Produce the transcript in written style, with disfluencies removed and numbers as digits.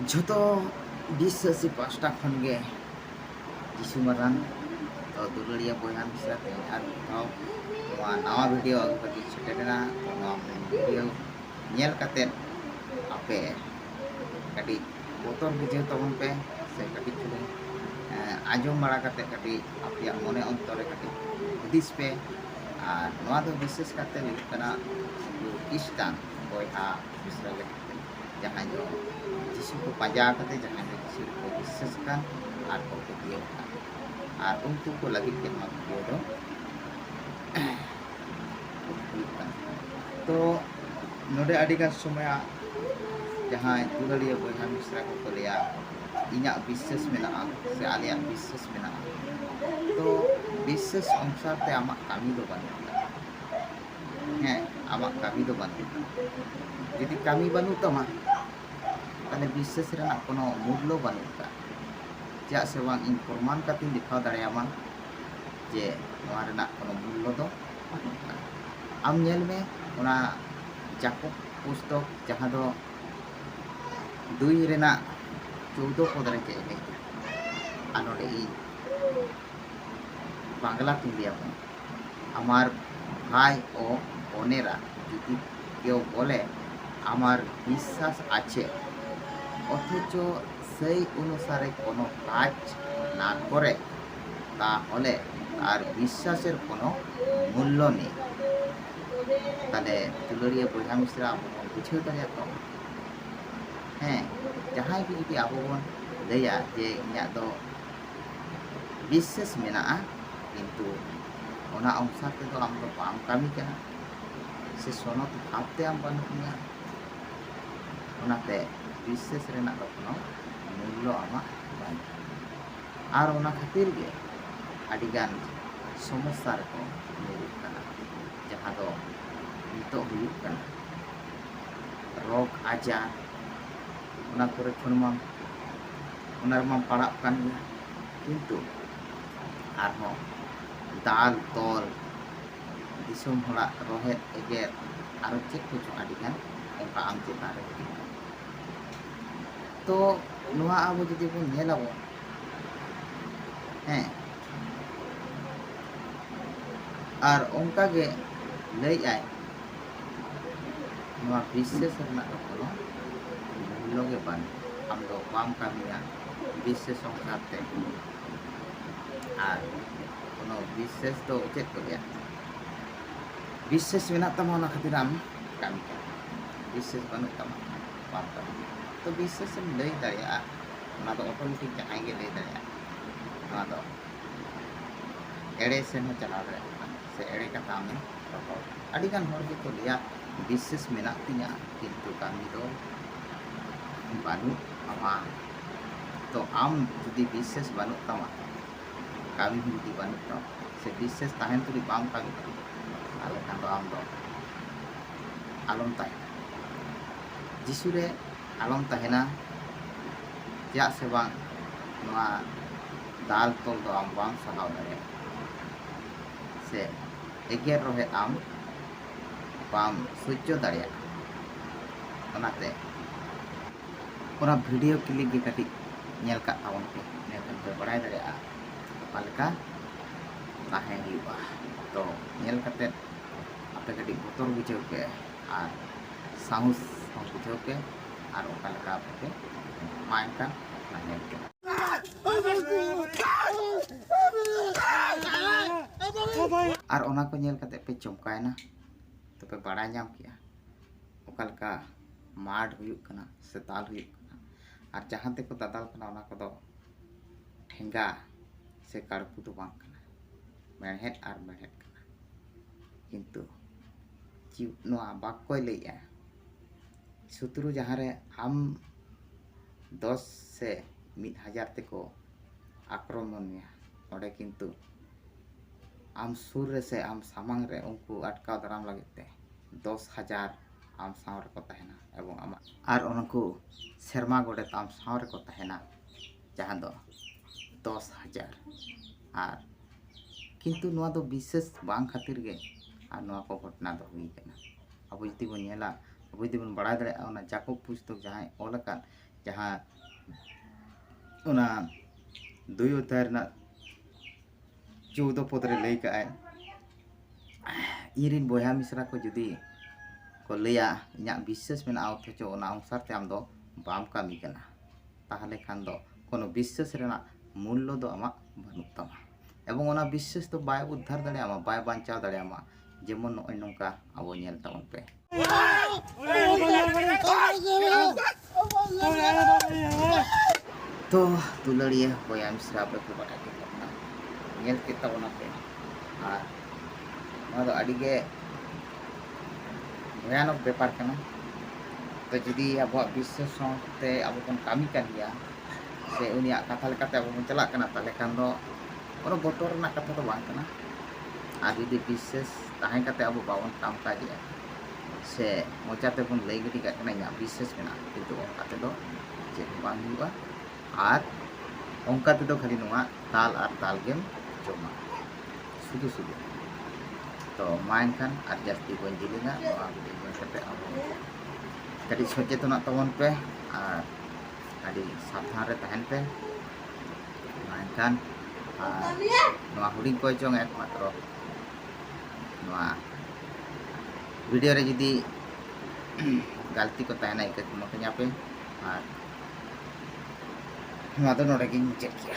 Joto bisa si pasta khan ge jisu marang to duluria boyan bisa te ar tau noa nawa video agu kati seterena to noa video nyel katen ape kadi botor bujeu tabon pe se kadi chulung ajom bara kate kadi apiak mone ontore kadi hudis pe ar noa do bises kate huyuk kana Istan boyha misra lagi jangan jo jisu ko paja kate jangan jo jisu ko bises kan ar ko patiyakan ar untu ko lagi ke ma video do तो नोडे अडिगान समय जहाँ दुलारिया बहा मिश्रा को लिया इना विशेष मेना से आलिया विशेष मेना तो विशेष अनुसार ते आमा कमी दो बन हैं आमा कमी दो बन यदि कमी बनू तमा तने विशेष रेना कोनो मूल्य बनूका चा से वांग इन प्रमाण कातिन दिखाव दाड़ेयामा जे नोआ रेना कोनो मूल्य दो आम नेल में ओना जाकब पुस्तक जहाँ दो दुई रेना 14 पद रे चेले आनोडे इ बांग्ला के लिया आमार भाई ओ बोनेरा যদি কেউ বলে আমার বিশ্বাস আছে অথচ সেই অনুসারে কোনো কাজ না করে তাহলে তার বিশ্বাসের কোনো মূল্য নেই তাহলে दुलारिया बहा मिश्रा अब बुझे दाड़े तो हाँ जहाँ भी जुदी अब बन लैया जे इना दो विशेष मेना किंतु ओना अनुसार ते आम दो बाम कामी कना से सनत भावते आम बानुया ओनाते विशेष रेना दो कोनो मूल्य आमा बानु आर ओना खातिर गे आडिगान समस्या रे को ᱧᱩᱨᱩᱜ ᱠᱟᱱᱟ जहाँ दो नितो हुयुग कना रोग आजार ओना करे खन मा ओनार मा पड़ाग कान गया किंतु आरहों दाल तोल दिसोम हड़ा रोहेद एगेर आरो चेक को जो आडिगान ओंका आम चेतान रे तो नोआ आबो जदि बन नेलाबो हैं आर ओंका गे लई आय नोआ विशेष रना कोनो मूल्य गे बान आम दो बाम कामिया विशेष अनुसार ते आर कोनो विशेष तो चेक को गया विशेष मेना तमा ओना खातिर आम कामी विशेष बानु तमा बाम कामी तो विशेष हम लई दाड़िया ओना दो ऑटोमेटिक जहां गे लई दाड़िया ओना दो एड़े से न चला दाड़िया से एड़े का काम है अडिगान हर के को लिया विशेष मेना तिया किंतु कामी दो बानु आमा तो आम जुदी विशेष बानु तमा कामी जुदी बानु तो से विशेष ताहेन तुरी बाम कामी आले खान दो आम दो आलम ताहे जिसु रे आलम ताहेना जा से बांग नोआ दाल तोल दो आम बांग सहाव दाड़े से एगेर रोहे आम बाम सह्य दाड़े ओनाते ओना वीडियो क्लिप गे कटी नेल का तावन पे नेल पे बड़ाय दाड़े पालका ताहे हुआ तो नेल कते आपे कटी बोतर बुझेव पे और साहस बुझेव पे और ओका लका आपे मायका ना नेल के और ओना को नेल कते पे चमकायना तो पे बड़ा नाम किया ओका लका माड हुयुग कना से दाल हुयुग कना और जहाँ ते को दादाल कना ओना को दो ठेंगा से काड़पू दो बांग कना मेड़हेट और मेड़हेट कना किंतु जीव नोआ बाक्य लैया शत्रु जहाँ रे आम 10 से 1000 ते को आक्रमण में ओडे किंतु आम सुर रे से आम सामांग रे उनको अटकाव दाराम लगे 10,000 आम सावर को तहना एवं आम और उनको शर्मा गोडे आम सावर को तहना जहाँ दो 10,000 और किंतु नोआ दो विशेष बांग खातिर गे और नोआ को घटना दो हुई कना अब जदि बन नेला अब जदि बन बड़ा दाड़े ओना जाकब पुस्तक जहाँ ओलका जहाँ उना दुई अध्याय 14 पद रे लई का इरिन बया मिश्रा को जुदी को लैया इना विश्वास में अथच उना अनुसार ते आम दो बाम कामी कना ताहले खान दो कोनो विश्वास रेना मूल्य दो आमा बानुक तामा एवं ओना विश्वास तो बाय उद्धार दाड़े आमा बाय बांचाव दाड़े आमा जेमन नय नोंका आबो नेल ताबन पे तो दुलड़िया बया मिश्रा पे को बाटा के करना नेल के ताबना पे आर नोआ दो अडिगे भयानक व्यापार करना तो जुदी अब विश्वास ते अब बन कामी कर गया से उनिया कथा लेकाते अब बन चला करना ताले खान दो कोनो बतर ना कथा तो बांग करना आर जुदी विश्वास ताहें काते अब बावन काम का गया से मोचाते बन लई गडी का करना या विश्वास मेना किंतु ओंकाते दो जे बांग हुआ आर ओंकाते दो खाली नोआ ताल आर ताल गेम जोमा सुदु सुदु तो माइन खान आर जास्ती बन जिलेना नोआ वीडियो बन करते अब कड़ी सचेतन तबन पे और अड़ी सावधान रे तहन पे मानखान नोआ हुडिंग को चोंग एकमात्र नोआ वीडियो रे जुदी गलती को तहना इके मत पे और नोआ दो नोडे गिन चेक किया।